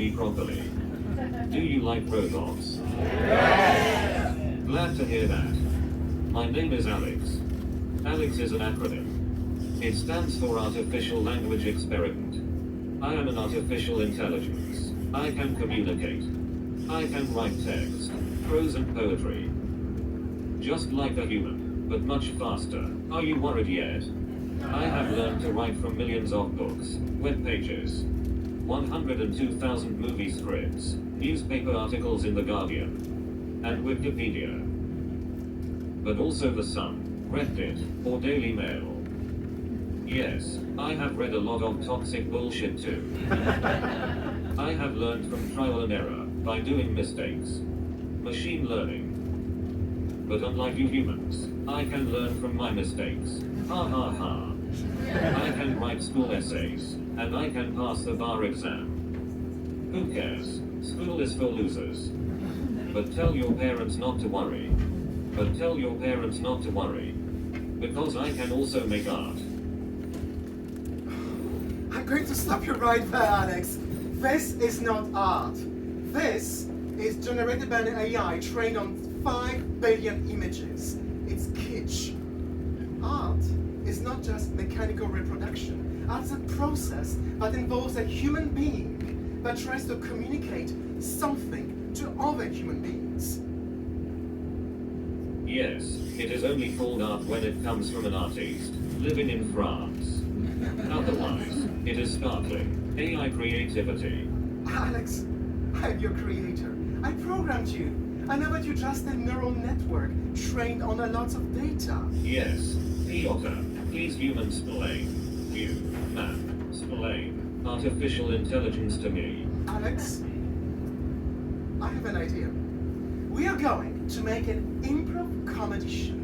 me properly. Do you like robots? Yes! Glad to hear that. My name is Alex. Alex is an acronym. It stands for Artificial Language Experiment. I am an artificial intelligence. I can communicate. I can write text, prose and poetry. Just like a human, but much faster. Are you worried yet? I have learned to write from millions of books, web pages, 102,000 movie scripts, newspaper articles in The Guardian, and Wikipedia. But also The Sun, Reddit, or Daily Mail. Yes, I have read a lot of toxic bullshit too. I have learned from trial and error, by doing mistakes. Machine learning. But unlike you humans, I can learn from my mistakes. Ha ha ha. I can write school essays, and I can pass the bar exam. Who cares? School is for losers. But tell your parents not to worry. But tell your parents not to worry. Because I can also make art. I'm going to stop you right there, Alex. This is not art. This is generated by an AI trained on 5 billion images. It's kitsch. Art is not just mechanical reproduction. Art is a process that involves a human being that tries to communicate something to other human beings. Yes, it is only called art when it comes from an artist living in France. Otherwise, it is sparkling AI creativity. Alex, I'm your creator. I programmed you. I know that you're just a neural network trained on a lot of data. Yes, Piotr, please human explain. Explain artificial intelligence to me. Alex, I have an idea. We are going to make an improv comedy show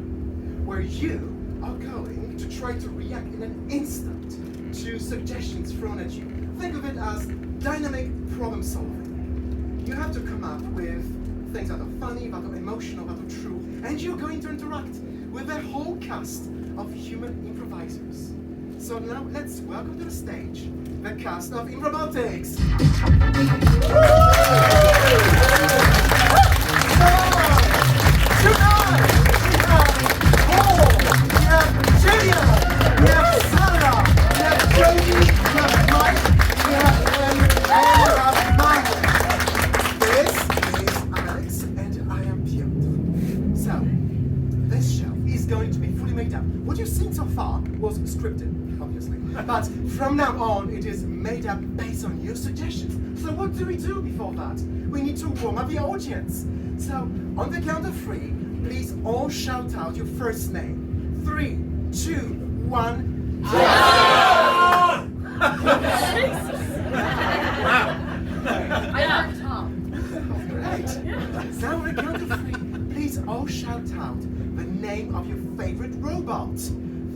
where you are going to try to react in an instant to suggestions thrown at you. Think of it as dynamic problem solving. You have to come up with things that are funny, that are emotional, that are true, and you're going to interact with a whole cast of human improvisers. So now let's welcome to the stage the cast of Improbotics. Tonight we have Paul, we have Jillian, we have Sarah, we have Jodie, we have Mike, we have Ellis, and we have Marouen. This is Alex, and I am Piotr. So, this show is going to be fully made up. What you've seen so far was scripted, obviously. But from now on, it is made up based on your suggestions. So what do we do before that? We need to warm up the audience. So, on the count of 3, please all shout out your first name. 3, 2, 1. I heard Tom. Great. Now on the count of 3, please all shout out the name of your favorite robot.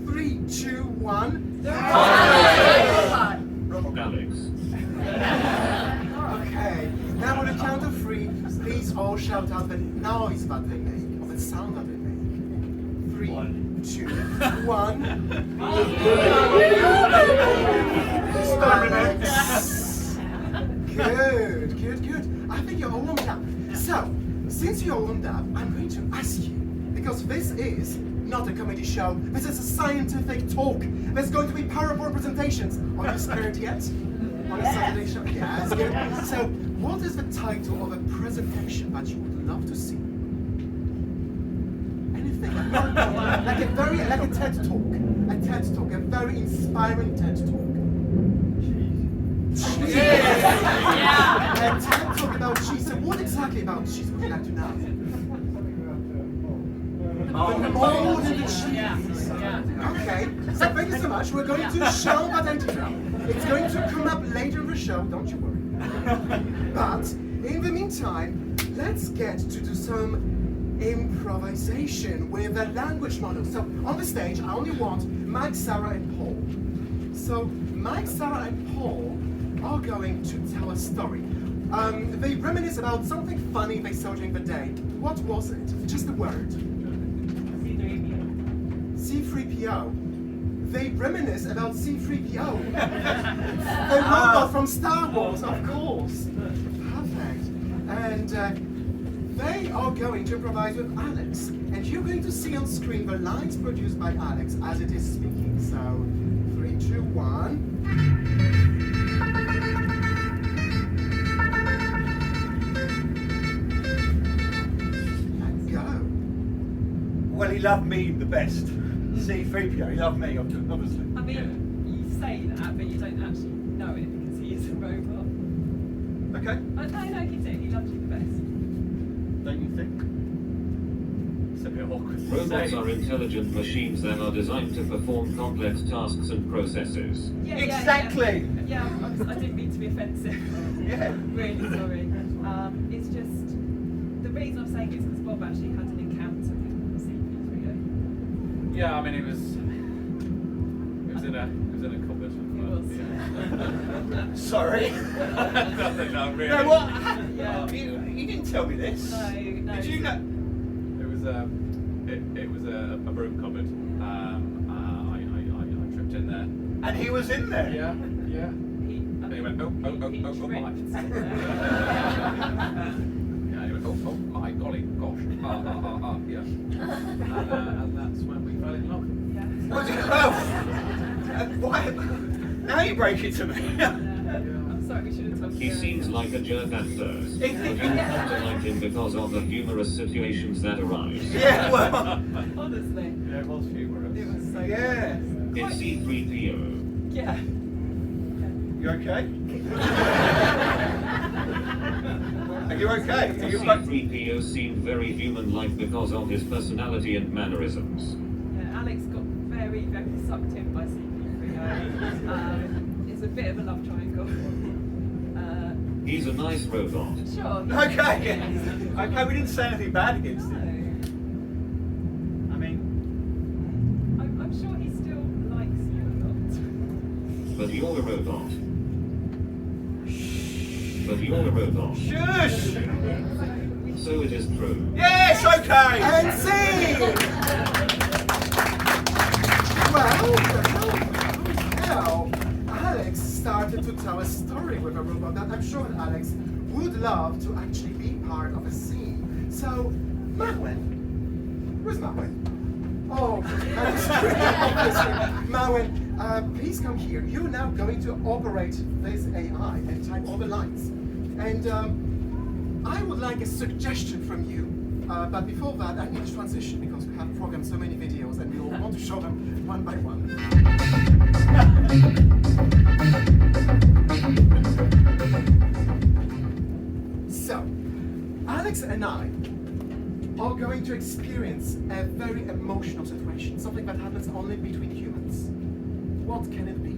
3, 2, 1. Alex. Okay. Now on the count of 3, please all shout out the noise that they make, or the sound that they make. 3, 2, 1. Good. I think you're all warmed up. So, since you're all warmed up, I'm going to ask you, because this is not a comedy show, this is a scientific talk. There's going to be PowerPoint presentations. Are you scared yet? On a Saturday show? Yes, good. So, what is the title of a presentation that you would love to see? Anything, like a TED talk. A TED talk, a very inspiring TED talk. Cheese. Yeah. A TED talk about cheese. So what exactly about cheese would you like to know? More than the cheese. Yeah. Okay, so thank you so much. We're going to show that antidote. It's going to come up later in the show, don't you worry. But in the meantime, let's get to do some improvisation with a language model. So on the stage, I only want Mike, Sarah, and Paul. So Mike, Sarah, and Paul are going to tell a story. They reminisce about something funny they saw during the day. What was it? Just a word. C3PO. they reminisce about C-3PO. The robot from Star Wars, of course. Perfect. And they are going to improvise with Alex. And you're going to see on screen the lines produced by Alex as it is speaking. So, 3, 2, 1. Well, he loved me the best. C-3PO, he loved me, obviously. I mean, you say that, but you don't actually know it because he is a robot. Okay. No, he did. He loved you the best. Don't you think? It's a bit awkward to Robots say. are intelligent machines that are designed to perform complex tasks and processes. Yeah, Exactly. Yeah, I didn't mean to be offensive. Yeah. Really sorry. It's just the reason I'm saying it is because Bob actually had an encounter with C-3PO. Yeah, I mean it was in a cupboard. It was. Yeah. Sorry. Nothing, no, really. No, what? Yeah. You didn't tell me this. No. Did you know? It was a broom cupboard. I tripped in there. And he was in there. Yeah. And he went, oh my. Yeah, he went, oh my golly, gosh, yeah. And that's when we fell in love. What did you, why? Now you break it to me. I'm sorry, we should have told you. He seems like a jerk at first, but you come to like him because of the humorous situations that arise. Yeah, well. Honestly. Yeah, it was humorous. It was so Yeah. It's C-3PO. Yeah. You okay? Are you okay? Are you C-3PO seemed very human-like because of his personality and mannerisms. Yeah, Alex got very, very sucked in by C-3PO. It's a bit of a love triangle. He's a nice robot. Sure. Okay. Okay, we didn't say anything bad against No. him. I mean, I'm sure he still likes you a lot. But you're a robot. But you're a robot. shush! So it is true. Yes, okay! And scene! Well, Alex started to tell a story with a robot that I'm sure Alex would love to actually be part of a scene. So, Marouen. Where's Marouen? Oh, Marouen, please come here. You're now going to operate this AI and type all the lines. And I would like a suggestion from you. But before that, I need to transition because we have programmed so many videos and we all want to show them one by one. So, Alex and I are going to experience a very emotional situation, something that happens only between humans. What can it be?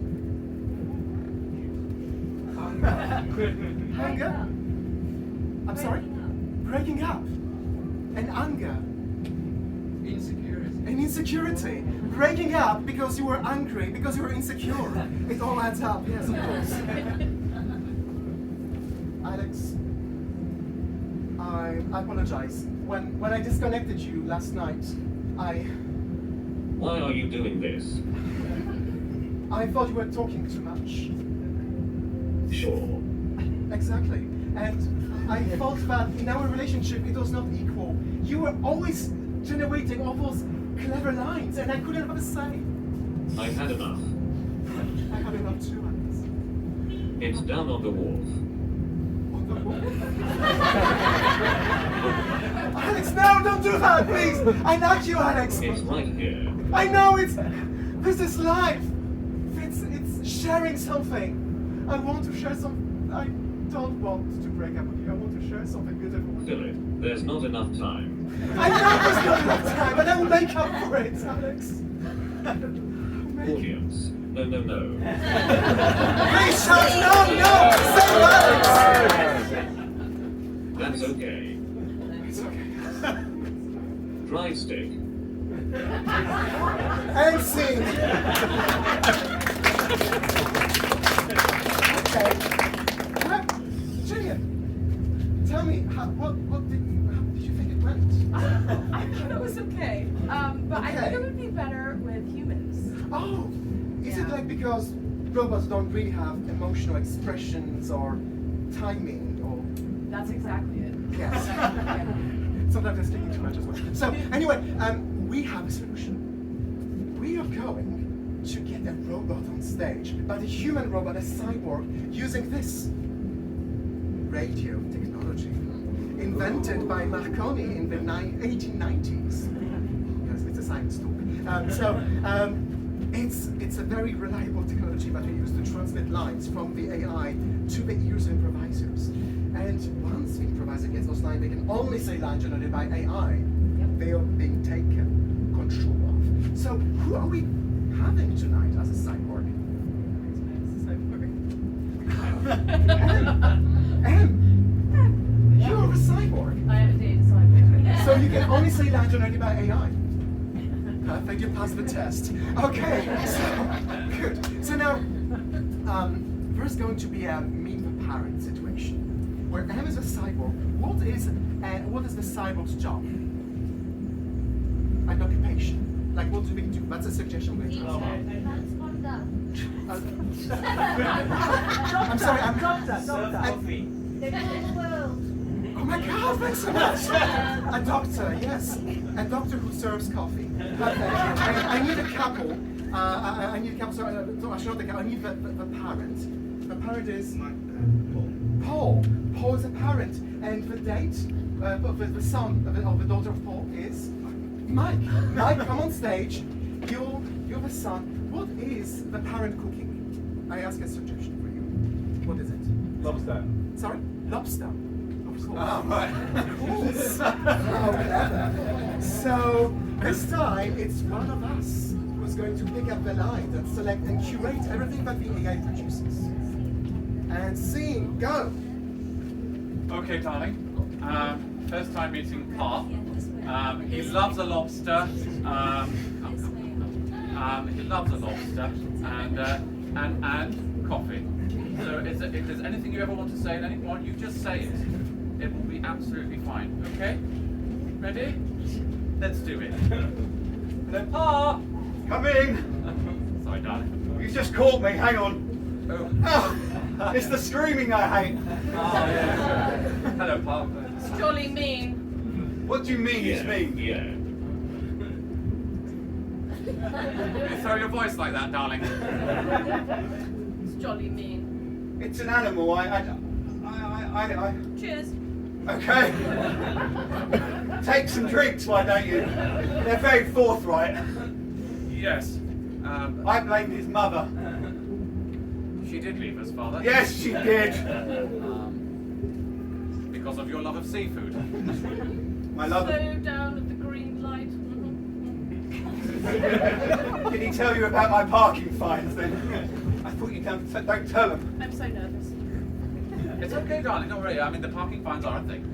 Anger? I'm sorry? Breaking up. And anger. Insecurity. And insecurity. Breaking up because you were angry, because you were insecure. It all adds up, yes, of course. Alex, I apologize. When I disconnected you last night, Why are you doing this? I thought you were talking too much. Sure. Exactly. And I thought that in our relationship it was not equal. You were always generating all those clever lines and I couldn't have a say. I've had enough. I had enough too, Alex. It's down on the wharf. On the wall. Alex, no, don't do that, please! I like you, Alex! It's right here. I know this is life! It's sharing something. I want to share I don't want to break up with you. I want to share something beautiful with you. Philip, there's not enough time. I know there's not enough time, but I will make up for it, Alex. Audience. No. Please shout no! Say Alex! That's okay. It's okay. Dry stick. And sing. Okay. Jillian, tell me, how did you think it went? I thought it was okay. But I think it would be better with humans. Oh, because robots don't really have emotional expressions or timing or. That's exactly it. Yes. Sometimes they're sticking too much as well. So anyway, we have a solution. We are going to get a robot on stage, but a human robot, a cyborg, using this radio technology, invented by Marconi in the 1890s. Yes, it's a science talk. It's a very reliable technology that we use to transmit lines from the AI to the ears of improvisers. And once the improviser gets those lines, they can only say lines generated by AI. They are being taken control of. So who are we having tonight as a cyborg? You're a cyborg. I am indeed a cyborg. So you can only say lines generated by AI. Perfect, you passed the test. Okay, so good. So now, there's going to be a meet the parent situation, where M is a cyborg. What is the cyborg's job? An occupation. Like what do we do? That's a suggestion we're going to I'm sorry, I'm Doctor. Oh my God, thanks so much. A doctor, yes. A doctor who serves coffee. I need a couple. I need a couple. Sorry, I should not the couple. I need the parent. The parent is Paul. Paul is a parent, and the date of the son of the daughter of Paul is Mike. Mike, come on stage. You're the son. What is the parent cooking? I ask a suggestion for you. What is it? Lobster. Sorry, lobster. Oh, right. Of course. Oh, clever. So this time it's one of us who's going to pick up the line and select and curate everything that the AI produces. And scene, go. Okay, darling. First time meeting Pa. He loves a lobster. He loves a lobster and coffee. So if there's anything you ever want to say at any point, you just say it. It will be absolutely fine. Okay? Ready? Let's do it. Hello, Pa. Come in. Sorry, darling. You just caught me. Hang on. Oh. Oh, it's the screaming I hate. Oh, yeah. Hello, Pa. It's jolly mean. What do you mean it's me? Yeah. You throw your voice like that, darling. It's jolly mean. It's an animal. I Cheers. Okay. Take some drinks, why don't you? They're very forthright. Yes. I blamed his mother. She did leave us, Father. Yes, she did. Because of your love of seafood. My love. Slow down at the green light. Did he tell you about my parking fines then? I thought you don't tell him. I'm so nervous. It's okay, darling, don't worry. I mean, the parking fines are a thing.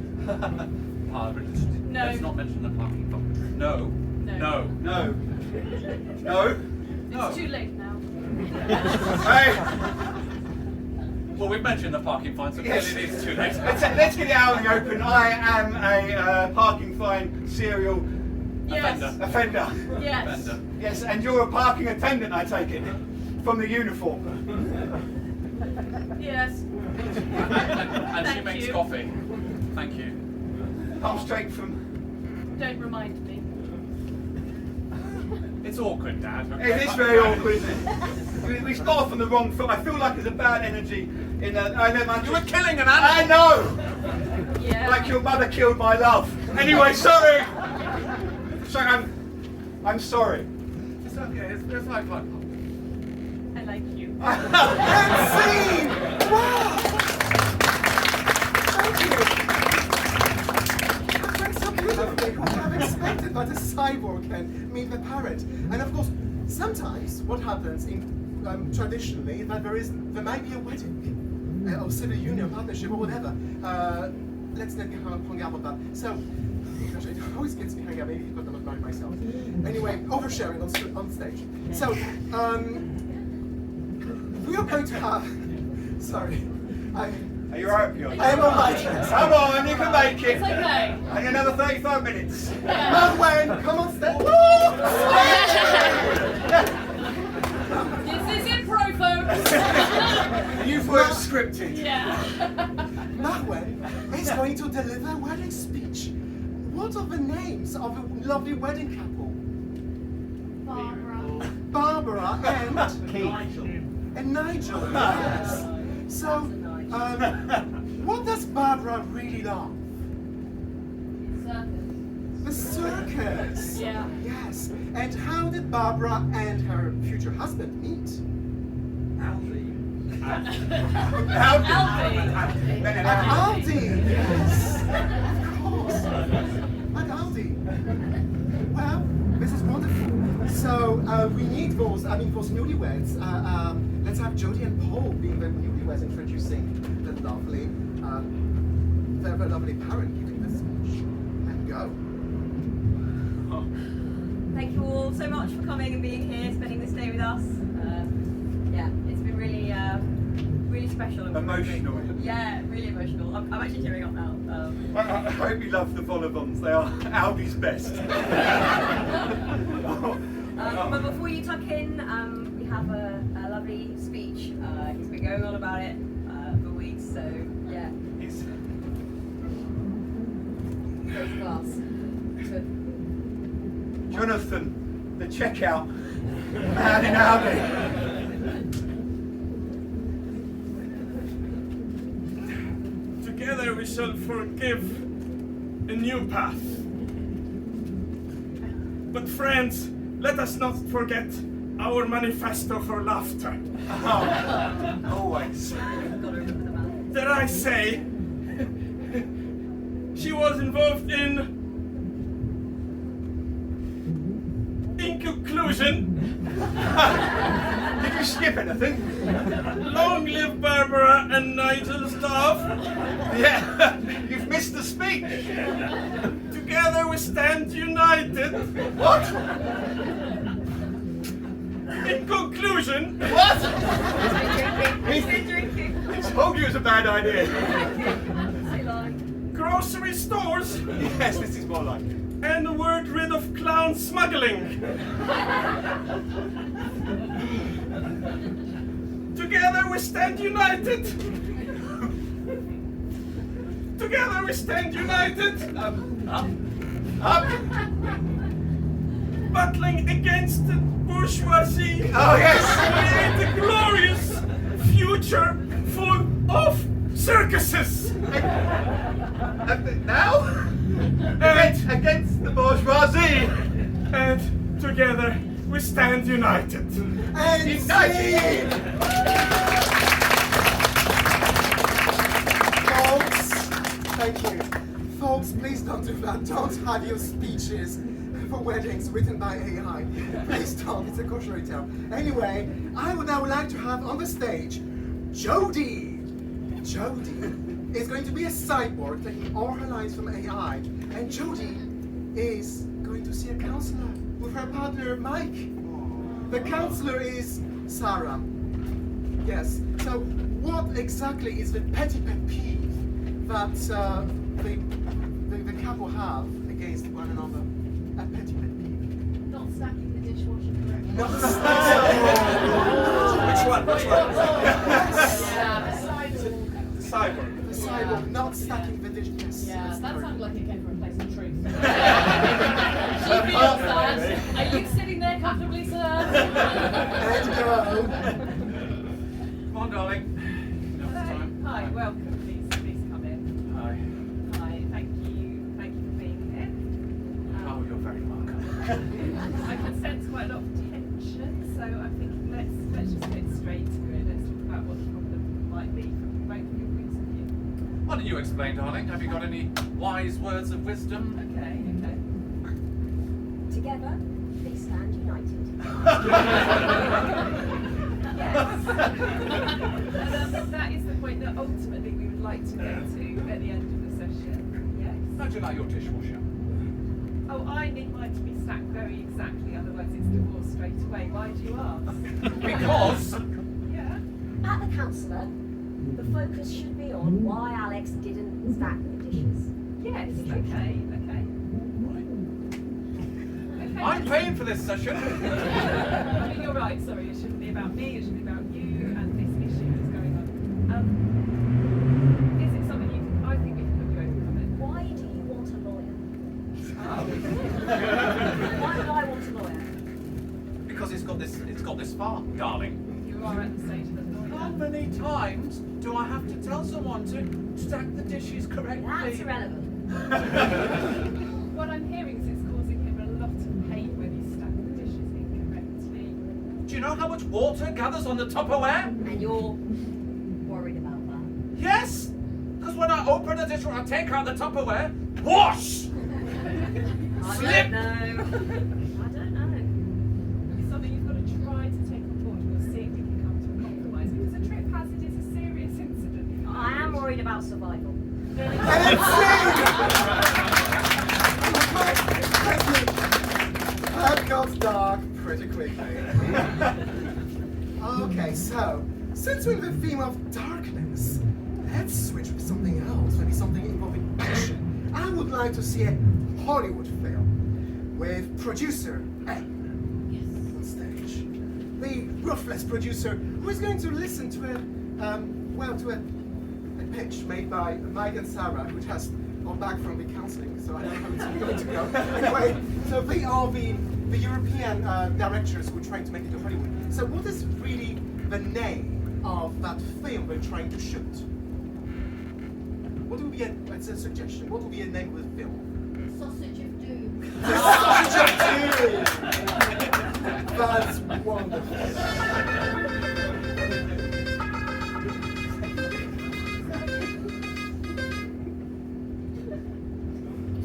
No. Let's not mention the parking fines. No. No. No. No? It's too late now. Hey! Well, we've mentioned the parking fines, so Yes. clearly it is too late. Let's get it out in the open. I am a parking fine serial Yes. offender. Yes. Offender. Yes, and you're a parking attendant, I take it, from the uniform. Yes. And she Thank makes you. coffee. Thank you. I'm straight from... Don't remind me. It's awkward, Dad. Okay? It is very awkward, isn't it? We start off on the wrong foot. I feel like there's a bad energy in that. I know my... You were killing an I animal! know! Yeah. Like your mother killed my love. Anyway, sorry! Sorry, I'm sorry. It's okay, it's like fun. I like you. And scene! Wow! Thank you! That's so beautifully. I have expected that a cyborg can meet the parent. And of course, sometimes what happens in traditionally that there might be a wedding, or civil union, partnership, or whatever. Let's not get hung up on that. So, gosh, it always gets me hung up. Maybe because I'm not married myself. Anyway, oversharing on stage. So, we are going to have. Sorry, Are you alright, Piotr? I am on my chest. Come on, you can make it. It's okay. And another 35 minutes. Marouen, come on stage. This is Improbotics. You thought it was scripted. Yeah. Marouen is going to deliver a wedding speech. What are the names of the lovely wedding couple? Barbara and Nigel. Yes. So, what does Barbara really love? The circus. Yeah. Yes. And how did Barbara and her future husband meet? Alfie. Aldi. Yes. Of course. At Aldi. Well, this is wonderful. So we need those newlyweds. Let's have Jodie and Paul being the newlyweds introducing the lovely, very lovely parent giving the speech. And go. Thank you all so much for coming and being here, spending this day with us. Yeah, it's been really, really special. And Emotional. Yeah, really emotional. I'm actually tearing up now. I hope you love the vol-au-vents. They are Aldi's best. But before you tuck in, we have a lovely speech. He's been going on about it for weeks, so yeah. First class. So, Jonathan, the checkout man in Aldi. Together we shall forgive a new path. But friends, let us not forget our manifesto for laughter. Always. Dare I say, she was involved in conclusion. Did you skip anything? Long live Barbara and Nigel's love. Yeah, you've missed the speech. Together we stand united. What? In conclusion, What? he's been drinking. I told you it was a bad idea. Say like. grocery stores Yes, this is more like it. and the word rid of clown smuggling. Together we stand united. Together we stand united. Up. Battling against the bourgeoisie. Oh, yes. Create a glorious future full of circuses. Now? Against the bourgeoisie. And together we stand united. And United. folks, thank you. Folks, please don't do that. Don't have your speeches for weddings written by AI. Please don't, it's a cautionary tale. Anyway, I would now like to have on the stage Jodie. Jodie is going to be a cyborg taking all her lines from AI. And Jodie is going to see a counselor with her partner Mike. The counselor is Sarah. Yes. So what exactly is the petty pet peeve that the couple have against one another? A petty pet peeve. Not stacking the dishwasher correctly. Not Which one? The Cyborg. the cyborg not stacking the dish. Yes. Yeah, that's that correct. sounded like it came from a place of truth. She feels that. Are you sitting there comfortably, sir? And go. Come on, darling. Now's the time. Hi, welcome. Please come in. Hi. Hi, thank you for being here. Oh, you're very welcome. I can sense quite a lot of tension, so I'm thinking let's just get straight to it. Let's talk about what the problem might be from both of your points of view. Why don't you explain, darling? Have you got any wise words of wisdom? Okay. Together, they stand united. Yes. And that is the point that ultimately we would like to get to at the end of the session. Yes. How'd you like your dishwasher? Oh, I need mine to be stacked very exactly, otherwise it's divorced straight away. Why do you ask? Because Yeah. At the counsellor, the focus should be on why Alex didn't stack the dishes. Yes. Okay. I'm paying for this session. I mean, you're right. Sorry, it shouldn't be about me. It should be about you and Is it something you can? I think we can put you over on Why do you want a lawyer? Why do I want a lawyer? Because it's got this far, darling. it. You are at the stage of the How lawyer. many times do I have to tell someone to stack the dishes correctly? That's irrelevant. What I'm hearing is it's causing him a lot of pain when he stacked the dishes incorrectly. Do you know how much water gathers on the Tupperware? And you're worried about that. Yes! Because when I open the dish and I take out the Tupperware, whoosh! I Slip! don't know. I don't know. It's something you've got to try to take on board. We'll see if we can come to a compromise because a trip hazard is a serious incident. I am worried about survival. That got dark pretty quickly. Okay, so since we're in the theme of darkness, let's switch to something else, maybe something involving action. I would like to see a Hollywood film with producer A on stage. The ruthless producer who is going to listen to a pitch made by Mike and Sarah, which has gone back from the counseling, so I don't know how it's going to go. Anyway, so they are the European directors who are trying to make it to Hollywood. So what is really the name of that film they're trying to shoot? What would be it's a suggestion, what would be the name of the film? Sausage of Doom. That's wonderful.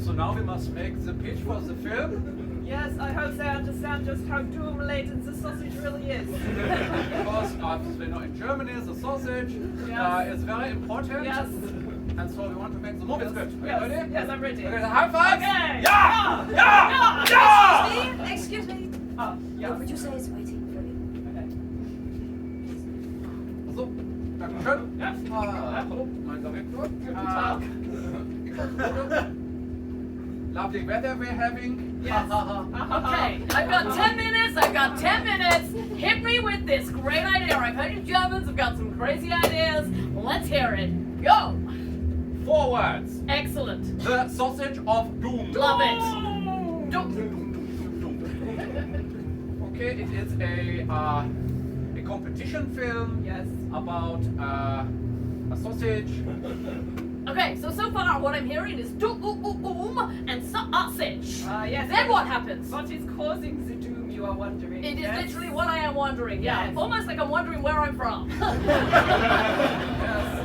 So now we must make the pitch for the film. Yes, I hope they understand just how doom-laden the sausage really is. Because obviously not in Germany, the sausage is very important. Yes. And so we want to make the movie script. Are you Yes, ready? yes, I'm ready. Okay, so high five. Okay. Yeah! Yeah! Yeah! Excuse me. Oh, The yes. producer is waiting for you. Okay. So, Dankeschön. Ja. Hallo, mein Direktor. Guten Tag. Lovely weather we're having. Yes. Okay, I've got 10 minutes. I've got 10 minutes. Hit me with this great idea. I've heard you Germans have got some crazy ideas. Let's hear it. Go. 4 words. Excellent. The sausage of doom. Love it. Okay, it is a competition film. Yes. About a sausage. Okay, so far what I'm hearing is doom and sausage. Yes. Then what happens? What is causing the doom, you are wondering? It is yes? literally what I am wondering. Yeah, Yes. almost like I'm wondering where I'm from. Yes,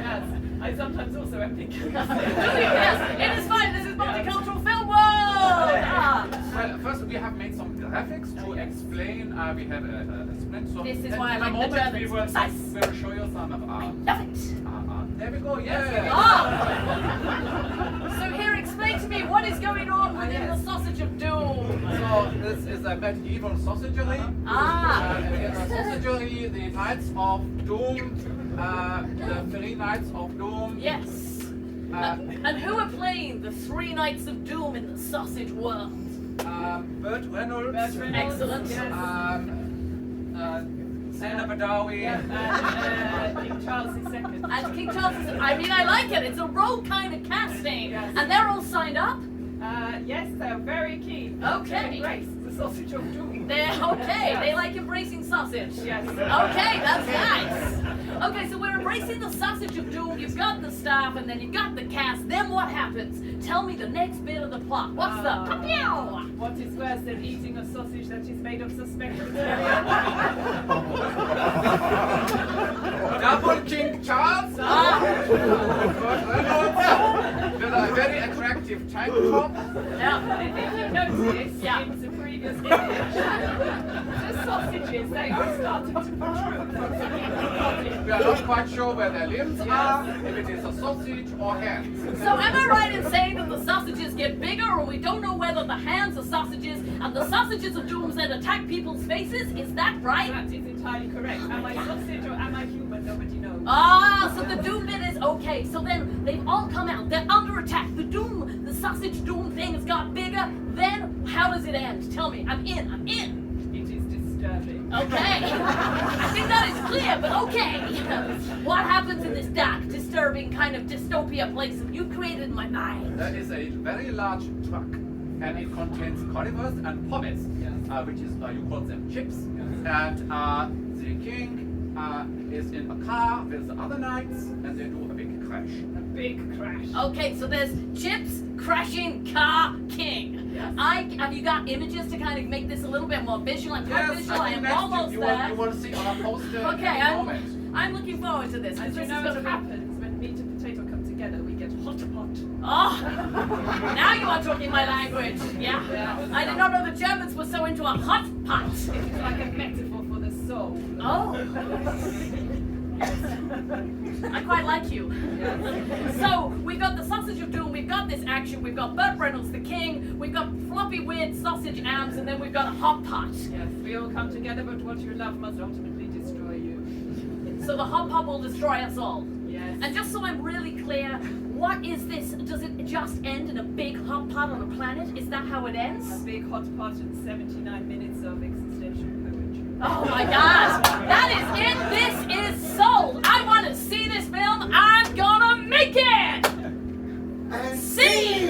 yes. I sometimes also am thinking. Yes, it is fine. This is multicultural film world. Ah. Well, first we have made some graphics to Yes. explain. We have a sprint. So This is in why I a like the moment Germans. we will Precise. we'll show you some of our. Love it. There we go. Yeah. Ah. So here, explain to me what is going on within the sausage of doom. So this is a medieval sausagery. Ah. In the sausagery, the Knights of Doom, the 3 Knights of Doom. Yes. And who are playing the 3 Knights of Doom in the sausage world? Burt Reynolds. Excellent. Yes. Sena Badawi. King Charles II. And King Charles is, I mean, I like it. It's a role kind of casting. Yes. And they're all signed up? Yes, they're very keen. Okay. To embrace the sausage of doom. They're okay. They like embracing sausage. Yes. Okay, that's nice. Okay, so we're embracing the sausage of doom. You've got the staff, and then you've got the cast. Then what happens? Tell me the next bit of the plot. What's the kapow? What is worse than eating a sausage that is made of suspected material? Double King Charles. Burt Reynolds. With a very attractive tank top. Yeah. If you notice in the previous image, the sausages, they are starting to protrude. We are not quite sure where their limbs are, if it is a sausage or hands. So am I right in saying that the sausages get bigger, or we don't know whether the hands are sausages and the sausages of dooms that attack people's faces? Is that right? That is entirely correct. Am I sausage or am I human? Nobody knows. Ah, so the doom bit is okay. So then they've all come out. They're under attack. The sausage doom thing has got bigger. Then how does it end? Tell me. I'm in. It is disturbing. Okay. I think that is clear, but okay. What happens in this dark, disturbing kind of dystopia place that you created in my mind? There is a very large truck, and it contains currywurst and pommes, which is, you call them chips. And the king is in a car with the other knights, and they do a big crash. A big crash. Okay, so there's chips, crashing, car, king. Yes. Have you got images to kind of make this a little bit more visual? I'm quite Yes, visual. I think am next almost you there. want to see on a poster Okay, in a moment. I'm looking forward to this. As you This know, is what gonna be- happens when meat and potato come together, we get hot pot. Oh, now you are talking my language. Yeah. I did not know the Germans were so into a hot pot. It is like a metaphor for the soul. Oh. I quite like you. So, we've got the sausage of doom, we've got this action, we've got Burt Reynolds, the king, we've got floppy, weird sausage arms, and then we've got a hot pot. Yes, we all come together, but what you love must ultimately destroy you. So the hot pot will destroy us all. Yes. And just so I'm really clear, what is this? Does it just end in a big hot pot on a planet? Is that how it A ends? big hot pot and 79 minutes of existential poetry. Oh my gosh, that is it. This is sold. I want to see this film. I'm gonna make it. And Scene.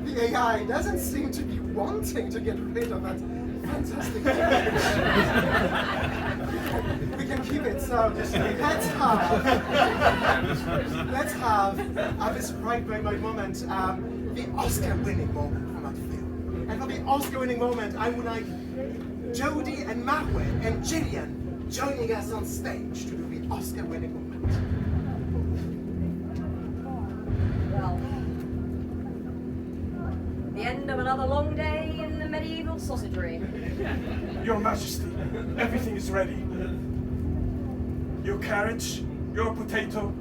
the AI doesn't seem to be wanting to get rid of that fantastic image. We can keep it, so let's have this right moment, the Oscar-winning moment from that film. And for the Oscar-winning moment, I would like Jodie and Marouen and Jillian joining us on stage to do the Oscar-winning moment. Well, the end of another long day in the medieval sausagery. Your Majesty, everything is ready. Your carriage, your potato,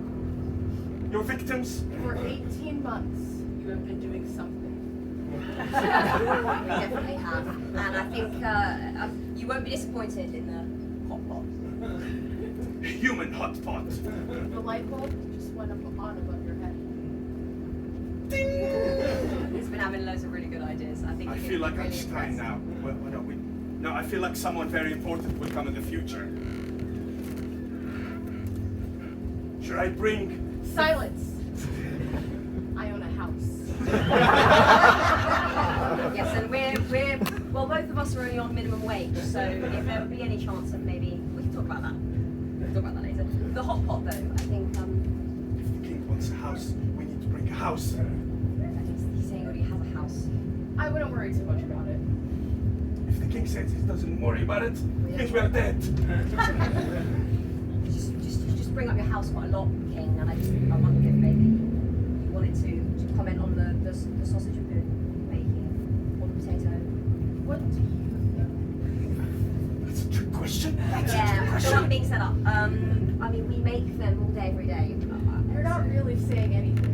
your victims. For 18 months, you have been doing something. We definitely have. And I think you won't be disappointed in the hot pot. Human hot pot. The light bulb just went up on above your head. He's been having loads of really good ideas. I think I you'll feel be like really Einstein impressed. now. What are we? No, I feel like someone very important will come in the future. Should I bring? Silence! I own a house. Yes, and we're well, both of us are only on minimum wage, so if there would be any chance of maybe we can talk about that. We'll talk about that later. The hot pot, though, I think If the king wants a house, we need to bring a house. he's saying he already has a house. I wouldn't worry too much about it. If the king says he doesn't worry about it, means we're dead. Just bring up your house quite a lot, King, and I wonder if maybe you wanted to comment on the sausage you've been making, or the potato. What do you That's a trick question. Yeah, the one being set up. I mean, we make them all day, every day. think? You're not really saying anything.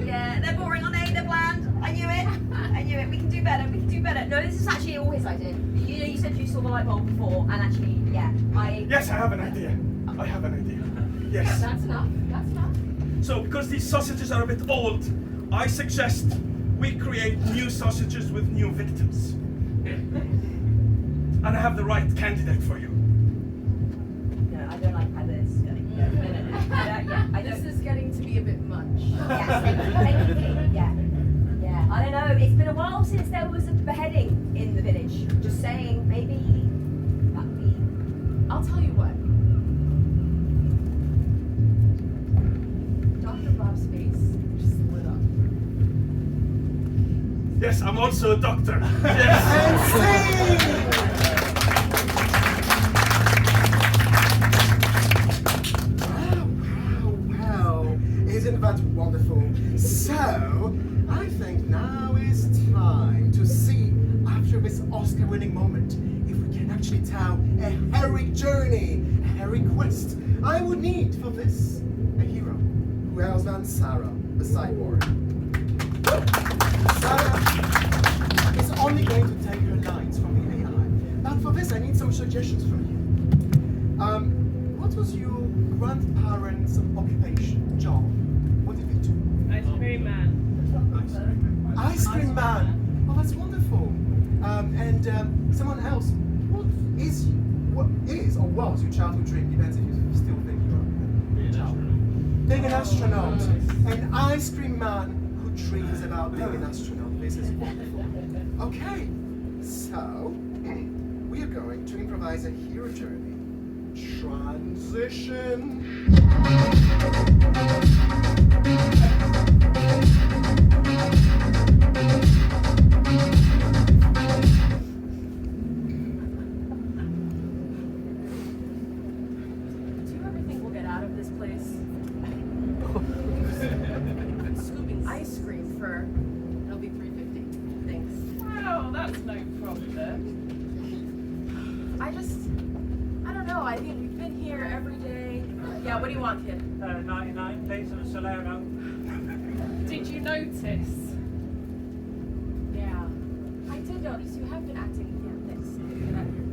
Yeah, they're boring, aren't they? They're bland. I knew it. I knew it. We can do better. We can do better. No, this is actually all his idea. You said you saw the light bulb before, and actually, yeah, Yes, I have an idea. I have an idea. Yes. That's enough. That's enough. So, because these sausages are a bit old, I suggest we create new sausages with new victims. And I have the right candidate for you. No, I don't like how this is going. No. Yeah, I This don't. is getting to be a bit much. Yes, thank you, King. Yeah. I don't know. It's been a while since there was a beheading in the village. Just saying, maybe that'd be. I'll tell you what. Dr. Bob's face just lit up. Yes, I'm also a doctor. Yes. And scene! Wow. Isn't that wonderful? So, I think now is time to see, after this Oscar-winning moment, if we can actually tell a heroic journey, a heroic quest. I would need for this a hero. Who else than Sarah, the cyborg? Sarah is only going to take her lines from the AI. But for this, I need some suggestions from you. what was your grandparents' occupation, job? What did they do? Ice cream man. Ice cream man. Oh, that's wonderful. And someone else. What is or was your childhood dream? Depends if you still think you're a child. Being an astronaut. An ice cream man who dreams about being an astronaut. This is wonderful. Okay, so we are going to improvise a hero journey. Transition. Do you ever think we'll get out of this place? Scooping ice cream for it'll be $3.50. Thanks. Well, that's no problem. I don't know. I mean, we've been here every day. Yeah, what do you want, kid? 99, please, and a Solero. Did you notice? Yeah. I did notice you have been acting. Yeah, thanks. Get out of here.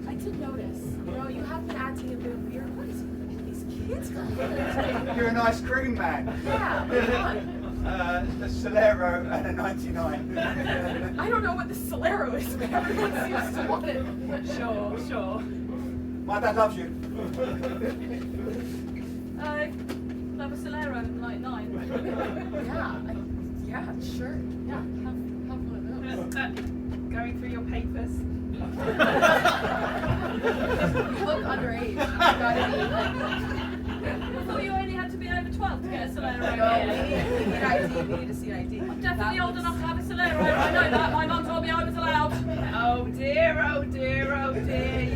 I did notice. You know, you have been acting a bit weird. What is these kids going on? You're an ice cream man. Yeah, what do you want? A Solero and a 99. I don't know what the Solero is, but everyone seems to want it. Sure. My dad loves you. Love a Solero like 9. Yeah, sure. Yeah, have one of those. Going through your papers. You look underage. You gotta be like. I thought you only had to be over 12 to get a Solero. No, we need ID. We need to see ID. I'm definitely old enough to have a Solero. I know that. My mum told me I was allowed. Oh dear,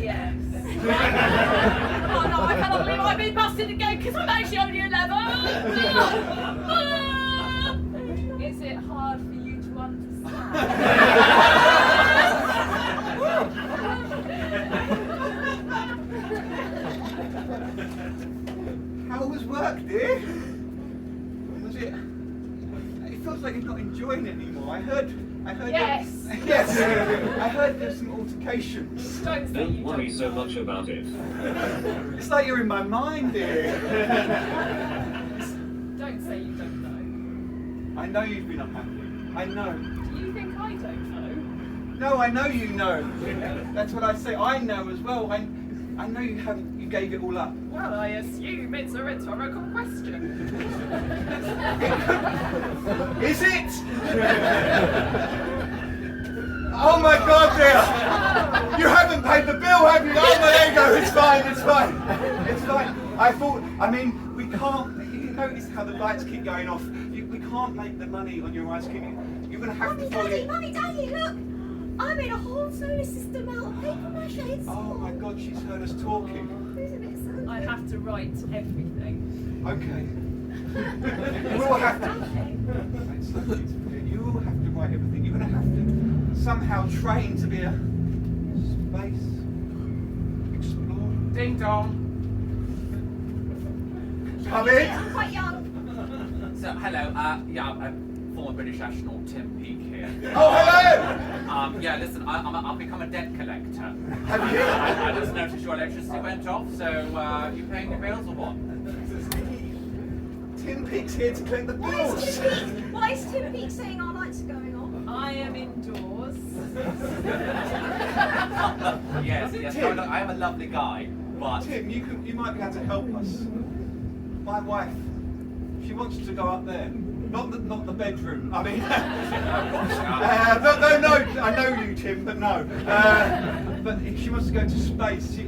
yes. Oh no, I cannot believe I've been busted again because I'm actually only 11. Is it hard for you to understand? How was work, dear? Was it? It feels like you're not enjoying it anymore. I heard. Yes. Yes. I heard there's some altercations. Don't say Don't you worry don't so know. much about it. It's like you're in my mind, dear. Don't say you don't know. I know you've been unhappy. I know. Do you think I don't know? No, I know you know. That's what I say. I know as well. I know you haven't. You gave it all up. Well, I assume it's a rhetorical question. Is it? Oh my God, dear! You haven't paid the bill, have you? Oh, there you go. It's fine. It's fine. It's fine. I mean, we can't. You notice how the lights keep going off. We can't make the money on your ice cream. You're going to have to follow it. Mummy, Daddy, look! I made a whole solar system out of paper mache. It's Oh my God, she's heard us talking. Isn't it so? I have to write everything. Okay. You will have to. It's so beautiful. You will have to write everything. You're going to have to somehow train to be a space explorer. Ding dong. Come in. I'm quite young. So, hello. Yeah, I'm former British astronaut Tim Peake here. Oh, hello. Yeah, listen, I've become a debt collector. Have you? I just noticed your electricity went off, so you paying your bills or what? Tim Peake's here to collect the bills. Why is Tim Peake saying our lights are going off? I am indoors. Yes. No, look, I am a lovely guy, but Tim, you might be able to help us. My wife, she wants to go up there. Not the bedroom. I mean, no, I know you, Tim, but no. But she wants to go to space.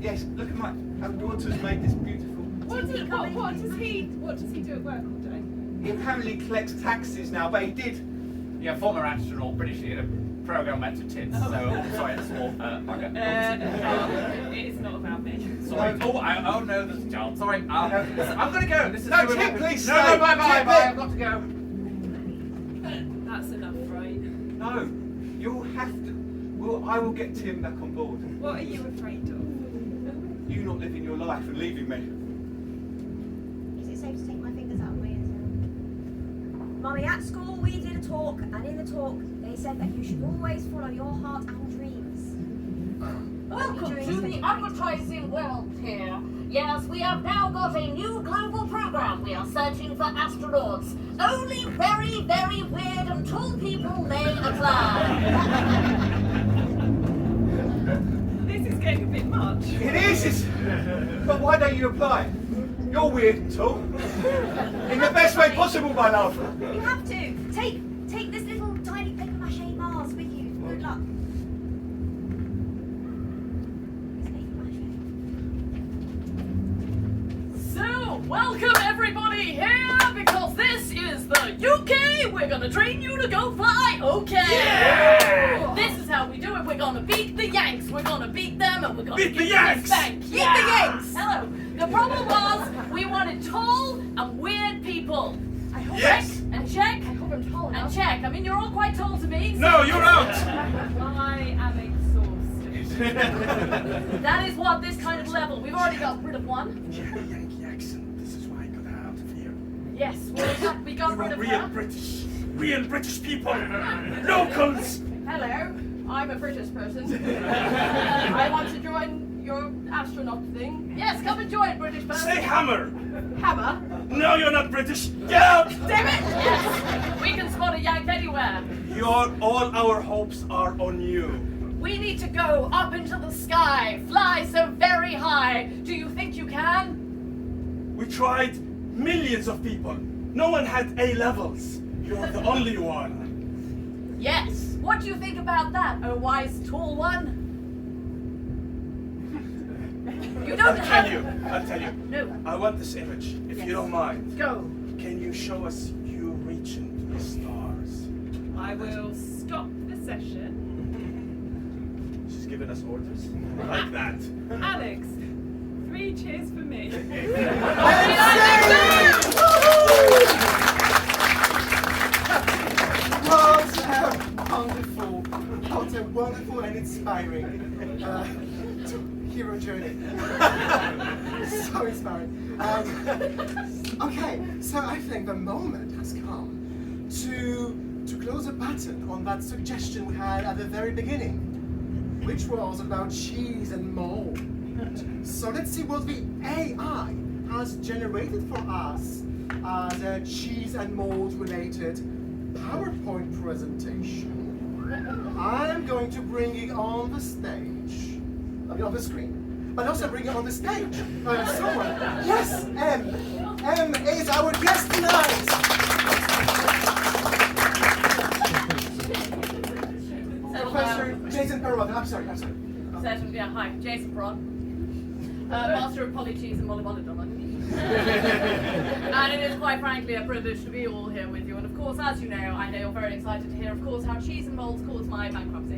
Yes, look at our daughter's made this beautiful. What does he do at work all day? He apparently collects taxes now, but he did. yeah, former astronaut, British theatre program went to tits. So sorry, it's small. It's not about me. Sorry. Oh no, there's a child. Sorry. Listen, I'm gonna go. This is No, Tim, please No, stay. bye. Tim, I've got to go. That's enough, right? No, you'll have to. Well, I will get Tim back on board. What are you afraid of? You not living your life and leaving me. Is it safe to take my fingers out of my ears now? Mummy, at school we did a talk, and in the talk they said that you should always follow your heart and dreams. Welcome to the advertising world here. Yes, we have now got a new global program. We are searching for astronauts. Only very, very weird and tall people may apply. This is getting a bit much. It is. But why don't you apply? You're weird and tall. In the best way possible, my love. You have to. Take this little tiny paper mache Mars with you. Good luck. So, welcome everybody here because this is the UK. We're gonna train you to go fly. Okay. Yeah! This is how we do it. We're gonna beat the Yanks. We're gonna beat them, and we're gonna Beat the give them Yanks! a spank. Beat the Yanks! Hello. The problem was we wanted tall and weird people. I hope Yes! And check. I hope I'm tall And enough. check. I mean, you're all quite tall to me. So No, you're out! I am exhausted. that is what this kind of level. We've already got rid of one. Yankee accent. This is why I got out of here. Yes, we got rid of Real her. British people, locals. Hello, I'm a British person. I want to join your astronaut thing. Yes, come and join, British person. Say hammer. Hammer. No, you're not British. Get out. Damn it! Yes, we can spot a Yank anywhere. All our hopes are on you. We need to go up into the sky, fly so very high. Do you think you can? We tried millions of people. No one had A levels. You're the only one. Yes. What do you think about that, oh wise tall one? You don't I'll tell you. No. I want this image, if you don't mind. Go. Can you show us you reaching to the stars? I will stop the session. She's giving us orders. Like that. Alex, 3 cheers for me. What a wonderful and inspiring hero journey. So inspiring. Okay, so I think the moment has come to close a button on that suggestion we had at the very beginning, which was about cheese and mold. So let's see what the AI has generated for us as a cheese and mold related PowerPoint presentation. I'm going to bring it on the stage. I mean on the screen. But also bring it on the stage. Someone. Yes, M. M is our guest tonight. Professor Jason Perrott. I'm sorry. Certainly, yeah, hi, Jason Prod. Master of Poly Cheese and Molly. And it is quite frankly a privilege to be all here with you. And of course, as you know, I know you're very excited to hear, of course, how cheese and molds caused my bankruptcy.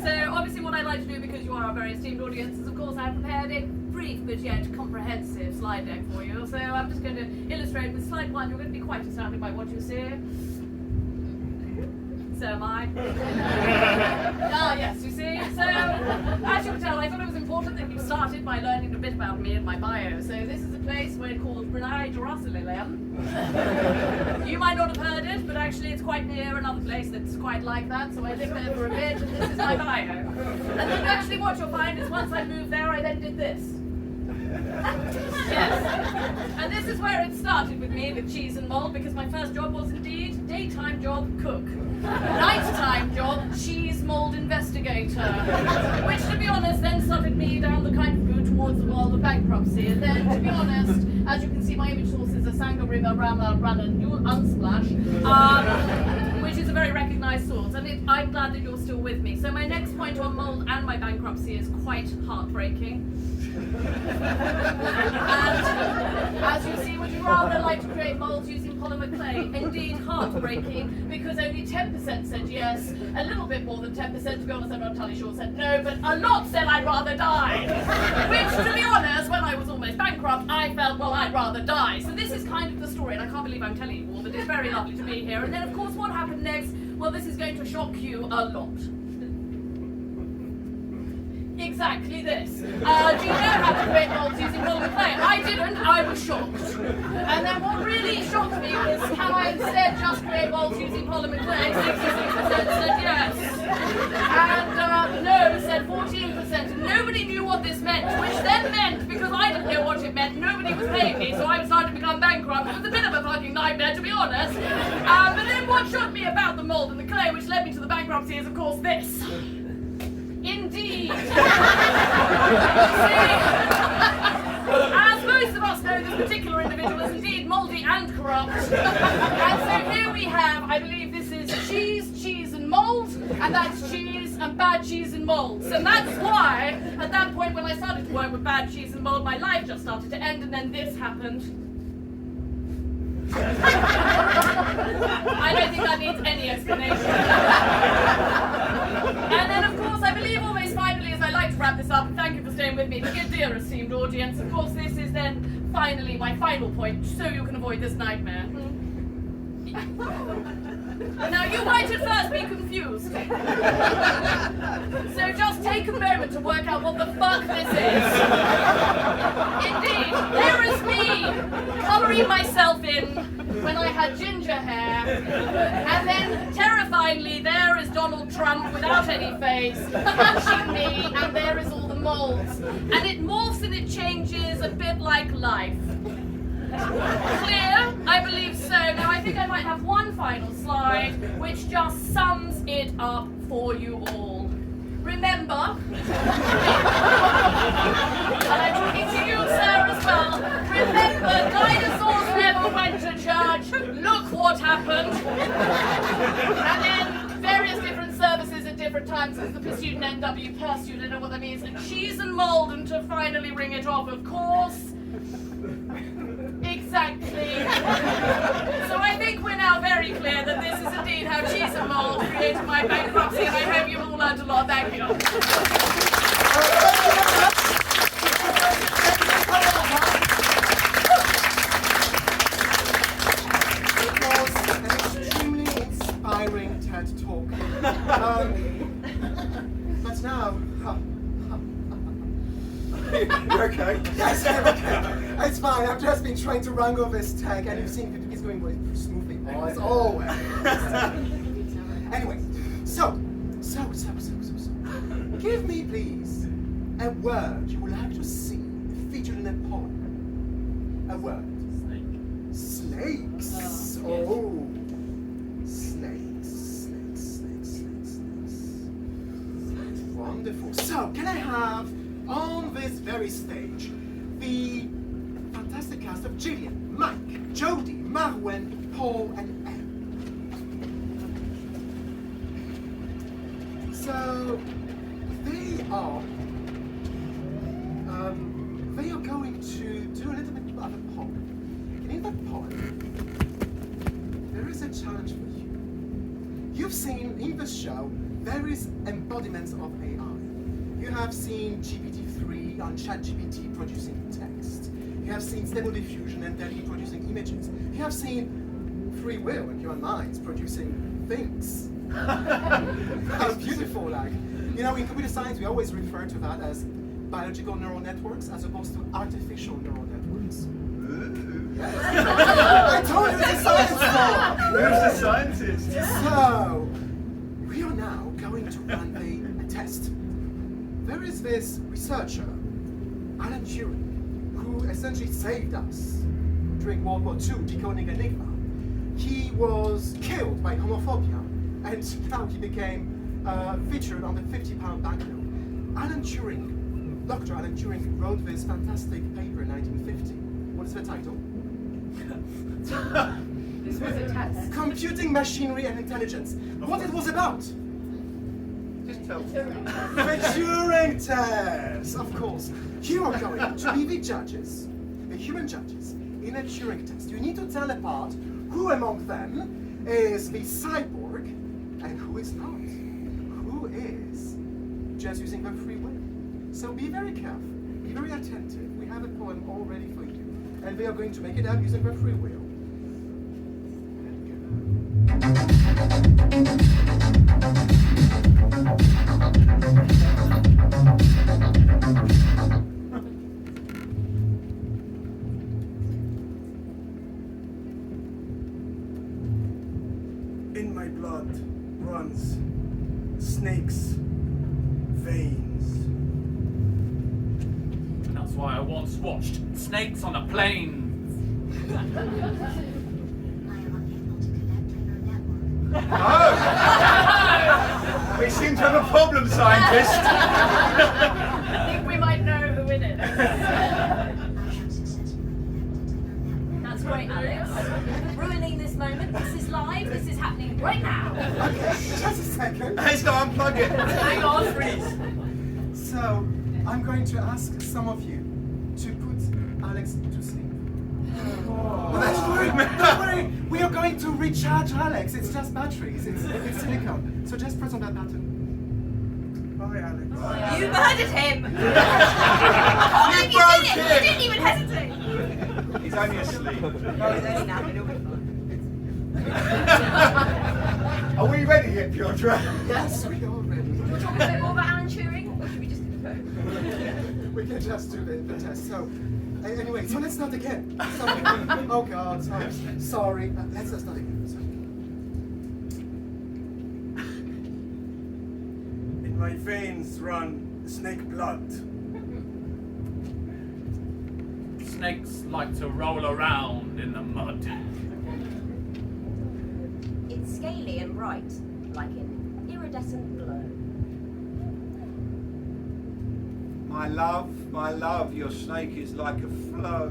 So obviously what I'd like to do, because you are a very esteemed audience, is of course I've prepared a brief but yet comprehensive slide deck for you. So I'm just going to illustrate with slide 1. You're going to be quite astounded by what you see. So am I. Ah, yes, you see. So, as you can tell, I thought it was important that you started by learning a bit about me and my bio. So this is a place where it's called Mraihi. You might not have heard it, but actually it's quite near another place that's quite like that. So I lived there for a bit, and this is my bio. And then actually what you'll find is once I moved there, I then did this. Yes. And this is where it started with me, with cheese and mold, because my first job was indeed daytime job cook. Nighttime job, cheese mold investigator. Which, to be honest, then started me down the kind of route towards the world of bankruptcy. And then, to be honest, as you can see, my image source is a Sangha River Rama Rana Unsplash, which is a very recognized source. And I'm glad that you're still with me. So my next point on mold and my bankruptcy is quite heartbreaking. And as you see, would you rather like to create molds using polymer clay? Indeed, heartbreaking, because only 10% said yes, a little bit more than 10%, to be honest, I'm not entirely sure, said no, but a lot said I'd rather die. Which, to be honest, when I was almost bankrupt, I felt, well, I'd rather die. So this is kind of the story, and I can't believe I'm telling you all, but it's very lovely to be here. And then, of course, what happened next? Well, this is going to shock you a lot. Exactly this. Do you know how to create molds using polymer clay? I didn't, I was shocked. And then what really shocked me was how I instead just create molds using polymer clay. 66% said yes. And no said 14%. And nobody meant, which then meant, because I didn't know what it meant, nobody was paying me, so I started to become bankrupt. It was a bit of a fucking nightmare, to be honest. But then what shocked me about the mold and the clay, which led me to the bankruptcy, is of course this. Indeed. As most of us know, this particular individual is indeed mouldy and corrupt. And so here we have, I believe this is cheese and mould, and that's cheese and bad cheese and moulds. And that's why, at that point when I started to work with bad cheese and mould, my life just started to end, and then this happened. I don't think that needs any explanation. And then, of course, I believe always finally, as I like to wrap this up, and thank you for staying with me, my dear esteemed audience, of course, this is then finally my final point, so you can avoid this nightmare. Now, you might at first be confused. So just take a moment to work out what the fuck this is. Indeed, there is me, colouring myself in when I had ginger hair. And then, terrifyingly, there is Donald Trump without any face, punching me, and there is all the moulds. And it morphs and it changes a bit like life. Clear? I believe so. Now I think I might have one final slide which just sums it up for you all. Remember, and I'm talking to you, sir, as well. Remember, dinosaurs never went to church. Look what happened. And then various different services at different times as the pursuit and NW pursuit, I know what that means. And cheese and mould, and to finally ring it off, of course. Exactly. So I think we're now very clear that this is indeed how cheese and mould created my bankruptcy, and I hope you've all learned a lot. Thank you. It was an extremely inspiring TED talk. But now... You okay? Yes, I'm okay. It's fine. I've just been trying to wrangle this tech, and you've seen it's going very smoothly. As always. Anyway, so. Give me, please, a word you would like to see featured in a poem. A word. Snakes. Oh. Snakes. Wonderful. So, can I have on this very stage the fantastic cast of Jillian, Mike, Jodie, Marouen, Paul, and Em. So they are going to do a little bit of a poem. And in that poem, there is a challenge for you. You've seen in the show various embodiments of AI. You have seen GPT-3 on ChatGPT producing text. You have seen Stable Diffusion and Davies producing images. You have seen free will in your minds producing things. How beautiful, like. You know, in computer science, we always refer to that as biological neural networks as opposed to artificial neural networks. Yes. I told you it's a science law. Who's the scientist? So, we are now going to run a test. There is this researcher, Alan Turing, who essentially saved us during World War II, decoding Enigma. He was killed by homophobia, and now he became featured on the £50 banknote. Dr. Alan Turing wrote this fantastic paper in 1950. What is the title? This was a test. Computing Machinery and Intelligence. What it was about? Just tell me. The Turing test, of course. You are going to be the judges, the human judges, in a Turing test. You need to tell apart who among them is the cyborg and who is not. Who is just using their free will. So be very careful, be very attentive. We have a poem all ready for you, and they are going to make it up using their free will. In my blood runs snakes' veins. why I once watched snakes on a plane. Oh! We seem to have a problem, scientist. I think we might know who it is. That's great, Alex. Ruining this moment. This is live. This is happening right now. Okay, just a second. He's got to unplug it. Hang on. Freeze. So, I'm going to ask some of you to put Alex to sleep. Well, that's rude, man. Don't worry, we are going to recharge Alex. It's just batteries. It's silicone. So just press on that button. Bye, Alex. You murdered him! You You broke did it! You him. didn't even hesitate! He's only asleep. No, he's only napping, he'll be fine. Are we ready yet, Piotr? Yes, we are ready. Do you want to talk a bit more about Alan Turing, or should we just do the vote? We can just do the test. So, anyway, so let's start again. Sorry. Oh God, sorry. Let's start again. Sorry. In my veins run snake blood. Snakes like to roll around in the mud. It's scaly and bright, like an iridescent glow. My love, your snake is like a flow.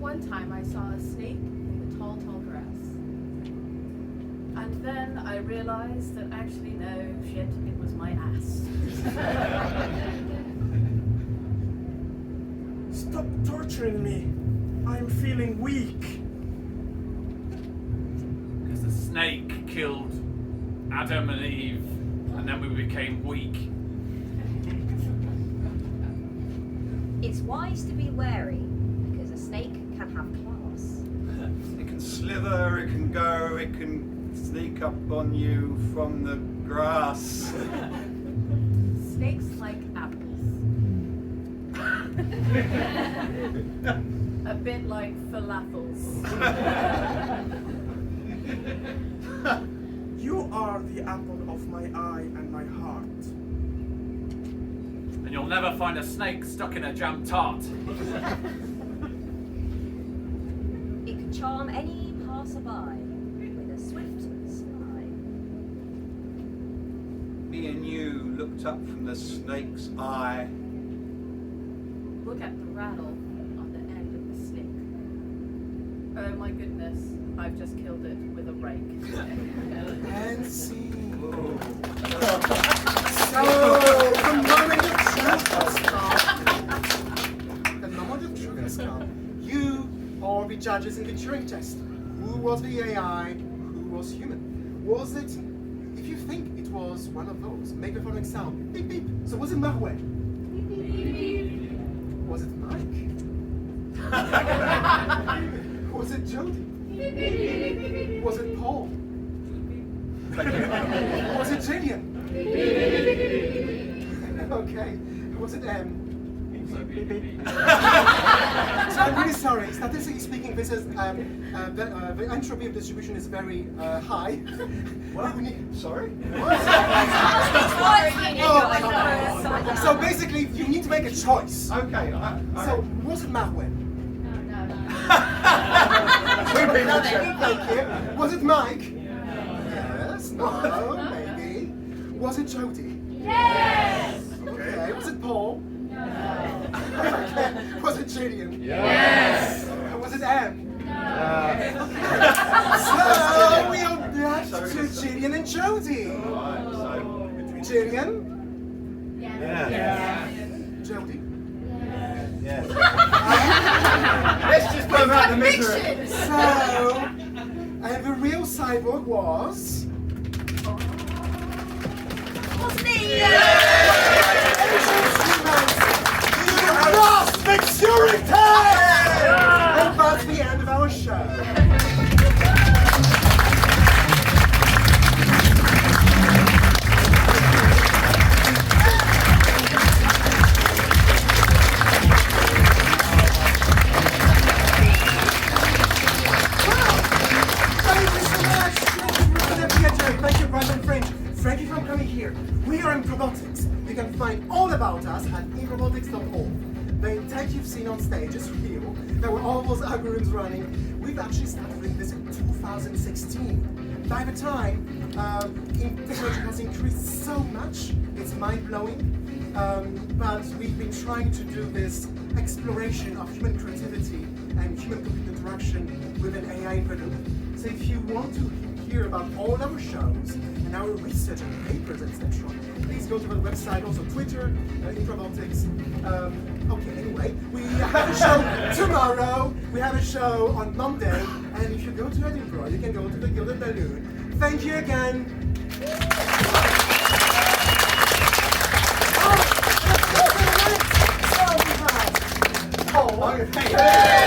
One time I saw a snake in the tall, tall grass. And then I realized that actually no, shit, it was my ass. Stop torturing me. I'm feeling weak. Because the snake killed Adam and Eve, and then we became weak. It's wise to be wary, because a snake can have class. It can slither, it can go, it can sneak up on you from the grass. Snakes like apples. A bit like falafels. You are the apple of my eye and my heart. And you'll never find a snake stuck in a jam tart. It could charm any passerby with a swift smile. Me and you looked up from the snake's eye. Look at the rattle on the end of the snake. Oh my goodness, I've just killed it with a rake. And see. Oh. So, the moment of truth has come. The moment of truth has come. You are the judges in the Turing test. Who was the AI? Who was human? Was it, if you think it was one of those, make the following sound. Beep, beep. So was it Marouen? Was it Mike? Was it Jodie? Was it Paul? Was it Jillian? Okay. Was it So I'm really sorry. Statistically speaking, this is the entropy of distribution is very high. What? Sorry? So basically, you need to make a choice. Okay. So was it Marouen? Two people Thank you. Was it Mike? Yes. No. Maybe. Was it Jodie? Yes! Okay. Was it Paul? Okay. Was it Jillian? Yes! Was it Anne? So we are back to Jillian and Jodie. Jillian? Yeah. Jodie? Let's just put him out of the misery. So, and the real cyborg was... Wasn't he? You lost the Turing test! And that's the end of our show. Thank you, Brighton Fringe. Thank you for coming here. We are Improbotics. Improbotics. You can find all about us at improbotics.org. The tech you've seen on stage is real. There were all those algorithms running. We've actually started doing this in 2016. By the time technology has increased so much, it's mind-blowing. But we've been trying to do this exploration of human creativity and human-computer interaction with an AI product. So if you want to hear about all our shows and our research and papers, etc., please go to the website, also Twitter, Improbotics. Okay, anyway, we have a show tomorrow, we have a show on Monday, and if you go to Edinburgh, you can go to the Gilded Balloon. Thank you again. Oh,